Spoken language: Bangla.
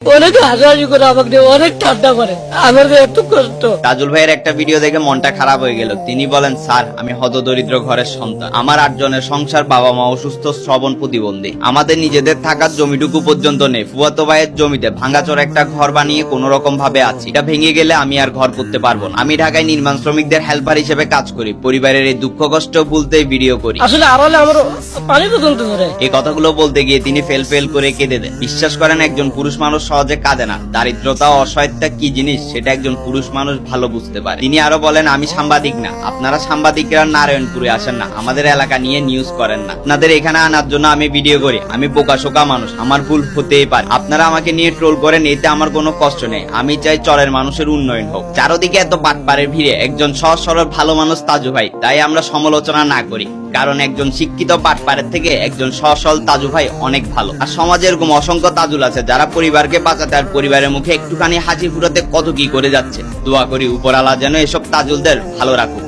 অনেক হাসাহাসি করে আমাকে দিয়ে অনেক ঠান্ডা করে, আমার যে এত কষ্ট। তাজুল ভাইয়ের একটা ভিডিও দেখে মনটা খারাপ হয়ে গেল। তিনি বলেন, স্যার আমি হতদরিদ্র ঘরের সন্তান, আমার 8 জনের সংসার, বাবা মা অসুস্থ, শ্রবণ প্রতিবন্ধী, আমাদের নিজেদের থাকার জমিটুকু পর্যন্ত নেই। ফুয়াতো ভাইয়ের জমিতে ভাঙাচোরা একটা ঘর বানিয়ে কোন রকম ভাবে আছি, এটা ভেঙে গেলে আমি আর ঘর করতে পারবো না। আমি ঢাকায় নির্মাণ শ্রমিকদের হেল্পার হিসেবে কাজ করি, পরিবারের এই দুঃখ কষ্ট ভুলতে ভিডিও করি। আসলে আড়ালে আমার পানি পর্যন্ত ধরে। এই কথাগুলো বলতে গিয়ে তিনি ফেল করে কেঁদে দেন। বিশ্বাস করেন, একজন পুরুষ মানুষ সহজে কাঁদে না। দারিদ্রতা ও অসহায়তা কি জিনিস সেটা একজন পুরুষ মানুষ ভালো বুঝতে পারে। তিনি আরো বলেন, আমি সাংবাদিক না, আপনারা সাংবাদিকরা নারায়ণপুরে আসেন না, আমাদের এলাকা নিয়ে নিউজ করেন না। আপনাদের এখানে আনার জন্য আমি ভিডিও করি। আমি বোকাশোকা মানুষ, আমার ভুল হতেই পারে। আপনারা আমাকে নিয়ে ট্রোল করেন, এতে আমার কোনো কষ্ট নেই। আমি চাই চরের মানুষের উন্নয়ন হোক। চারদিকে এত বাটপাড়ের ভিড়ে একজন সহজ সরল ভালো মানুষ তাজু ভাই, তাই আমরা সমালোচনা না করি। কারণ একজন শিক্ষিত বাটপাড়ের থেকে একজন সহসল তাজু ভাই অনেক ভালো। আর সমাজে এরকম অসংখ্য তাজুল আছে যারা পরিবারকে বাঁচাতে আর পরিবারের মুখে একটুখানি হাসি ফুটাতে কত কি করে যাচ্ছে। দোয়া করি উপরওয়ালা যেন এসব তাজুলদের ভালো রাখুক।